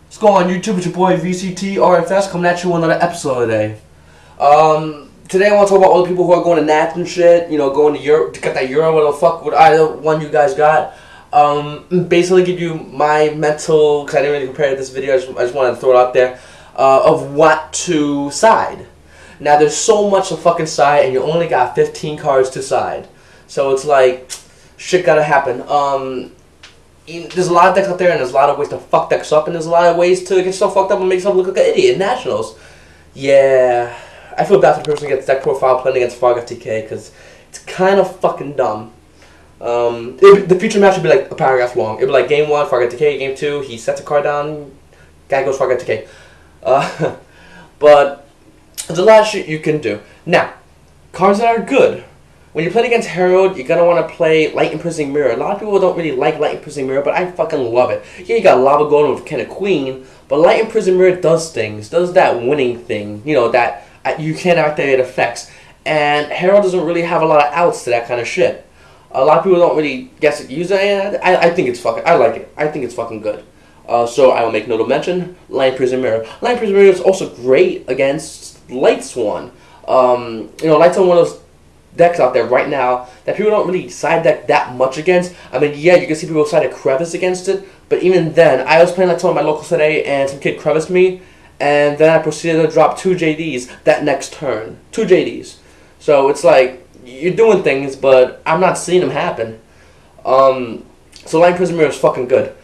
What's going on YouTube? It's your boy MrVctrfs coming at you with another episode today. Today I want to talk about all the people who are going to Nats and shit, you know, going to Europe, to get that Euro, whatever the fuck, what either one you guys got. Basically give you my mental, because I didn't really prepare this video, I just wanted to throw it out there, of what to side. Now there's so much to fucking side, and you only got 15 cards to side. So it's like, shit gotta happen. There's a lot of decks out there, and there's a lot of ways to fuck decks up, and there's a lot of ways to get yourself fucked up and make yourself look like an idiot in Nationals. Yeah, I feel bad for the person who gets deck profile playing against FrogFTK, because it's kind of fucking dumb. The future match would be like a paragraph long. It'd be like game 1, FrogFTK, game 2, he sets a card down, guy goes FrogFTK. But there's a lot of shit you can do. Now, cards that are good. When you're playing against Herald, you're going to want to play Light Imprisoning Mirror. A lot of people don't really like Light Imprisoning Mirror, but I fucking love it. Yeah, you got Lava Golem with Ken of Queen, but Light Imprisoning Mirror does things. Does that winning thing, you know, that you can't activate effects. And Herald doesn't really have a lot of outs to that kind of shit. A lot of people don't really guess it, use it, and I think it's fucking, I like it. I think it's fucking good. So I will make note of mention, Light Imprisoning Mirror. Light Imprisoning Mirror is also great against Light Swan. You know, Light Swan, one of those decks out there right now that people don't really side deck that much against. I mean, yeah, you can see people side a Crevice against it, but even then, I was playing like some of my locals today, and some kid Creviced me, and then I proceeded to drop 2 JDs that next turn. 2 JDs. So it's like, you're doing things, but I'm not seeing them happen. So Light Prison Mirror is fucking good.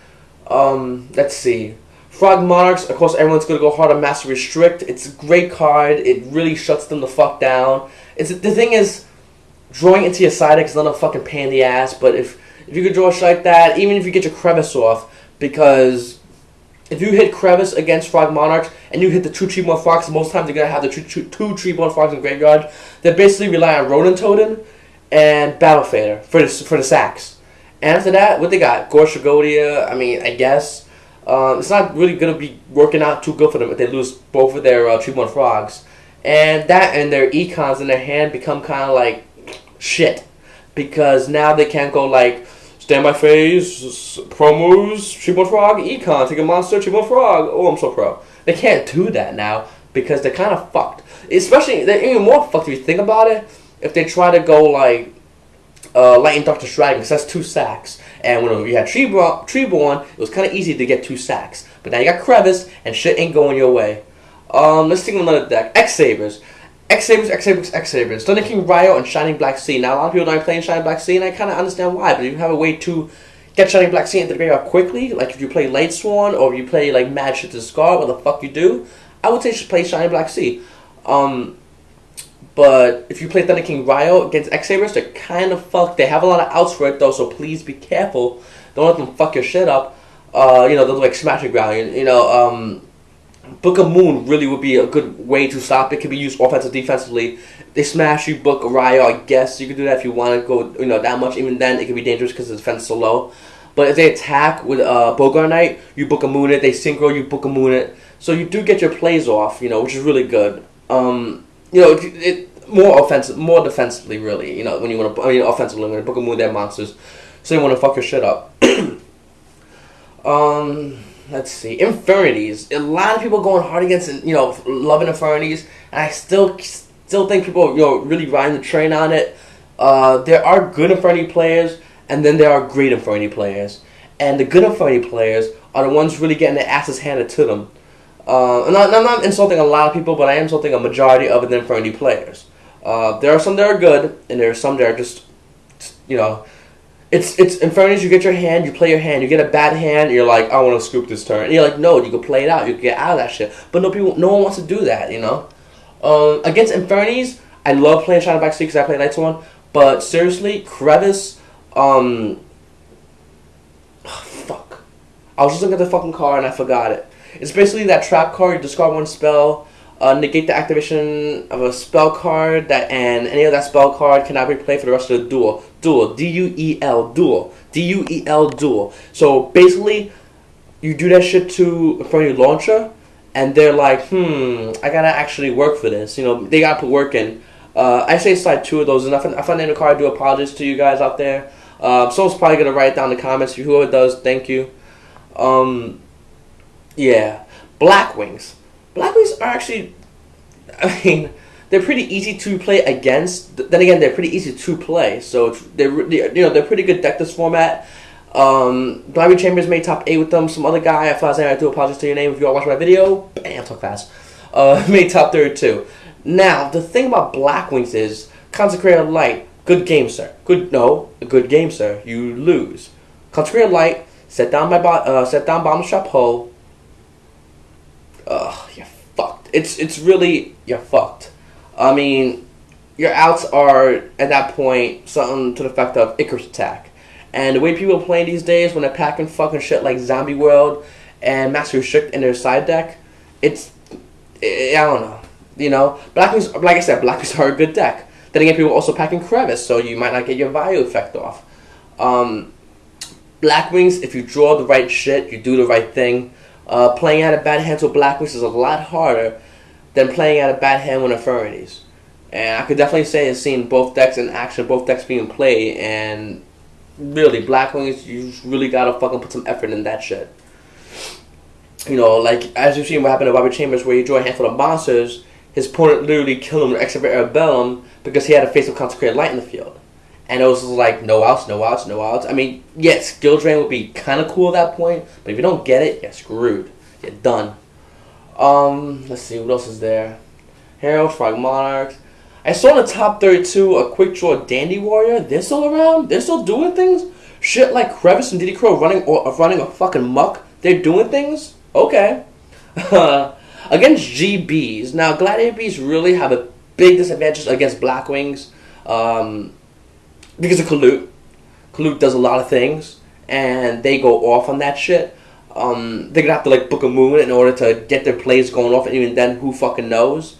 Let's see. Frog Monarchs, of course, everyone's going to go hard on Master Restrict. It's a great card. It really shuts them the fuck down. The thing is, drawing into your side deck is not a fucking pain in the ass, but if you could draw a shit like that, even if you get your Crevice off, because if you hit Crevice against Frog Monarchs and you hit the 2 Treeborn Frogs, most times they're going to have the 2 Treeborn Frogs in graveyard. They basically rely on Ronin Totem and Battle Fader for the sacks. And after that, what they got? Gorsh Godia, I mean, I guess. It's not really going to be working out too good for them if they lose both of their Treeborn Frogs. And that and their econs in their hand become kind of like shit, because now they can't go like standby phase, promos, Treeborn Frog, econ, take a monster, Treeborn Frog. Oh, I'm so pro. They can't do that now because they're kind of fucked. Especially, they're even more fucked if you think about it. If they try to go like Lightning Doctor Dragon, because that's 2 sacks. And when you had Treeborn, it was kind of easy to get 2 sacks. But now you got Crevice, and shit ain't going your way. Let's take another deck. X-Sabers. X-Sabers. Thunder King Ryo and Shining Black Sea. Now, a lot of people don't play Shining Black Sea, and I kind of understand why. But if you have a way to get Shining Black Sea into the graveyard quickly, like if you play Light Swan, or if you play like Mad Shit to Scar, what the fuck you do, I would say you should play Shining Black Sea. But if you play Thunder King Ryo against X-Sabers, they're kind of fucked. They have a lot of outs for it, though, so please be careful. Don't let them fuck your shit up. You know, they'll like Smashing Ground. You know, Book of Moon really would be a good way to stop it. It can be used offensive, defensively. They smash you, Book Ryo, I guess you could do that if you want to go, you know, that much. Even then, it can be dangerous because the defense is so low. But if they attack with Bogart Knight, you Book of Moon it. They synchro, you Book of Moon it. So you do get your plays off, you know, which is really good. You know, more offensive, more defensively, really. You know, when you want to, I mean, offensively, when you Book of Moon their monsters, so you want to fuck your shit up. Let's see, Infernities. A lot of people going hard against, you know, loving Infernities, and I still think people, you know, really riding the train on it. There are good Infernity players, and then there are great Infernity players, and the good Infernity players are the ones really getting their asses handed to them. And I'm not insulting a lot of people, but I am insulting a majority of the Infernity players. There are some that are good, and there are some that are just, you know, it's Infernities. You get your hand, you play your hand, you get a bad hand, and you're like, I want to scoop this turn. And you're like, no, you can play it out, you can get out of that shit. But no one wants to do that, you know. Against Infernities, I love playing Shadow Black Sea because I play Light Swan. But seriously, Crevice, fuck. I was just looking at the fucking card and I forgot it. It's basically that trap card. You discard 1 spell, negate the activation of a spell card, and any of that spell card cannot be played for the rest of the duel. D-U-E-L, duel. D-U-E-L, duel. So basically, you do that shit to Infernity Launcher, and they're like, I gotta actually work for this. You know, they gotta put work in. I say slide 2 of those, and if I name the card, I do apologize to you guys out there. Someone's probably gonna write it down in the comments. Whoever does, thank you. Yeah, Blackwings. Blackwings are actually, I mean, they're pretty easy to play against. Then again, they're pretty easy to play. So they're pretty good deck this format. Blackberry Chambers made top 8 with them. Some other guy, I do apologize to your name if you all watch my video. Bam, talk fast. Made top 32. Now, the thing about Blackwings is Consecrated Light. Good game, sir. A good game, sir. You lose. Consecrated Light. Set down bottom shop hole. You're fucked. It's really, you're fucked. I mean, your outs are at that point something to the effect of Icarus Attack. And the way people are playing these days, when they're packing fucking shit like Zombie World and Master Restrict in their side deck, I don't know. You know, Blackwings, like I said, Blackwings are a good deck. Then again, people are also packing Crevice, so you might not get your value effect off. Blackwings, if you draw the right shit, you do the right thing. Playing out a bad hand with Blackwings is a lot harder than playing out a bad hand with Infirmities. And I could definitely say I've seen both decks in action, both decks being played, and really, Blackwings, you really gotta fucking put some effort in that shit. You know, like, as you've seen what happened to Bobby Chambers, where you draw a handful of monsters, his opponent literally killed him with Excavate Bellum because he had a face of Consecrated Light in the field. And it was like, no outs, no outs, no outs. I mean, yeah, skill drain would be kind of cool at that point, but if you don't get it, you're screwed. You're done. Let's see, what else is there? Heralds, Frog Monarchs. I saw in the top 32 a quick draw Dandy Warrior. They're still around. They're still doing things. Shit like Crevice and Diddy Crow running a fucking muck. They're doing things. Okay. Against GBs. Now, Gladiator Bees really have a big disadvantage against Blackwings. Because of Kalut. Kalut does a lot of things, and they go off on that shit. They're gonna have to like book a moon in order to get their plays going off, and even then, who fucking knows?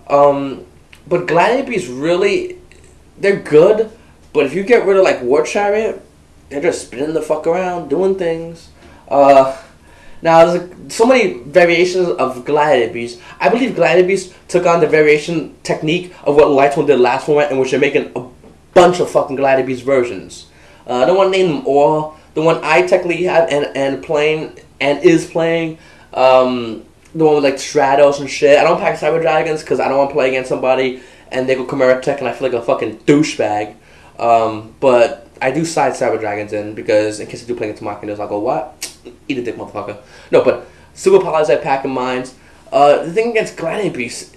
But Gladiator Bees really, they're good, but if you get rid of like War Chariot, they're just spinning the fuck around, doing things. Now, there's so many variations of Gladiator Beast. I believe Gladiator Beast took on the variation technique of what Lightstone did last format, in which they're making a bunch of fucking Gladiator Beast versions. I don't want to name them all. The one I technically have and playing and is playing, the one with like Stratos and shit. I don't pack Cyber Dragons because I don't want to play against somebody and they go Chimera Tech and I feel like a fucking douchebag. But I do side Cyber Dragons in because in case I do play against Machina's, I'll go, what? Eat a dick, motherfucker. No, but Super Powers I pack in mines. The thing against Gladiator Beasts,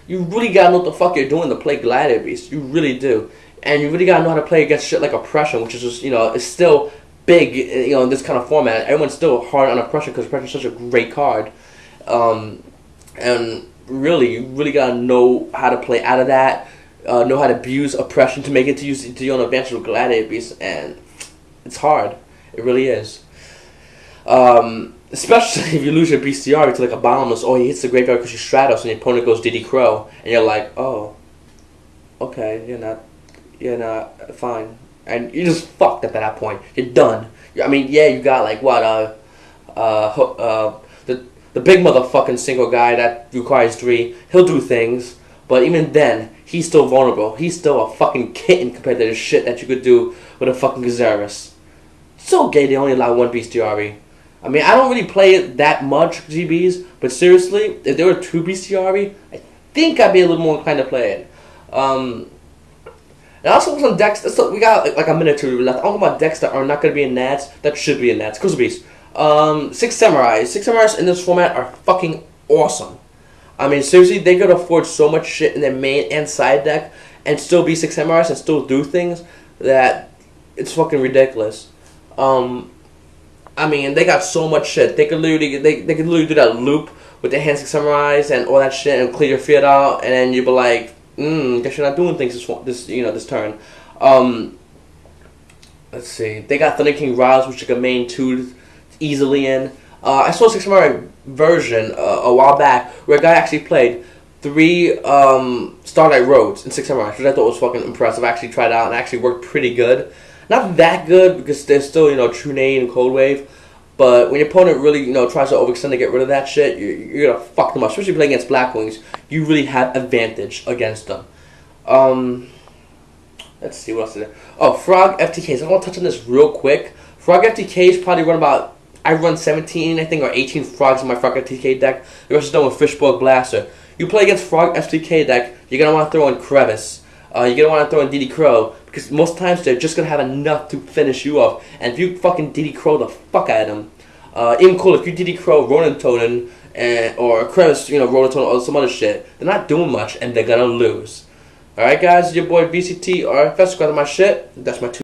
you really gotta know what the fuck you're doing to play Gladiator Beasts. You really do. And you really gotta know how to play against shit like Oppression, which is just, you know, it's still big, you know, in this kind of format. Everyone's still hard on Oppression because Oppression is such a great card. And really, you really gotta know how to play out of that, know how to abuse Oppression to make it to your own advantage with Gladiator Beasts, and it's hard. It really is. Especially if you lose your bestiary to like a Bottomless, or he hits the graveyard because you Stratos and your opponent goes Diddy Crow, and you're like, oh, okay, you're not fine. And you're just fucked at that point. You're done. I mean, yeah, you got like, what, the big motherfucking single guy that requires 3, he'll do things, but even then, he's still vulnerable. He's still a fucking kitten compared to the shit that you could do with a fucking Xerus. So gay they only allow 1 bestiary. I mean, I don't really play it that much, GBs, but seriously, if there were 2 bestiary, I think I'd be a little more inclined to play it. And also some decks, so we got like a minute or 2 left. I'm talking about decks that are not going to be in Nats, that should be in Nats. Crucible Beast. 6 Samurais. 6 Samurais in this format are fucking awesome. I mean, seriously, they could afford so much shit in their main and side deck and still be 6 Samurais and still do things that it's fucking ridiculous. I mean, they got so much shit. They could literally do that loop with the hand 6 Samurais and all that shit and clear your field out, and then you'd be like, guess you're not doing things this turn. Let's see. They got Thunder King Rouse, which you can main 2 easily in. I saw a 6 Samurai version a while back where a guy actually played 3 Starlight Roads in 6 Samurai, which I thought was fucking impressive. I actually tried it out and it actually worked pretty good. Not that good because there's still, you know, True Nade and Cold Wave. But when your opponent really, you know, tries to overextend to get rid of that shit, you're gonna fuck them up. Especially playing against Blackwings, you really have advantage against them. Let's see what else is there. Oh, Frog FTKs. I want to touch on this real quick. Frog FTKs probably run about I run 17, I think, or 18 frogs in my Frog FTK deck. The rest is done with Fishbowl Blaster. You play against Frog FTK deck, you're going to want to throw in Crevice. You're going to want to throw in DD Crow, because most times they're just going to have enough to finish you off. And if you fucking DD Crow the fuck out of them, even cool, if you DD Crow Ronin Tonin, or Crevice, Ronin Tonin, or some other shit, they're not doing much, and they're going to lose. Alright guys, your boy VCT, RFS, got my shit. That's my 2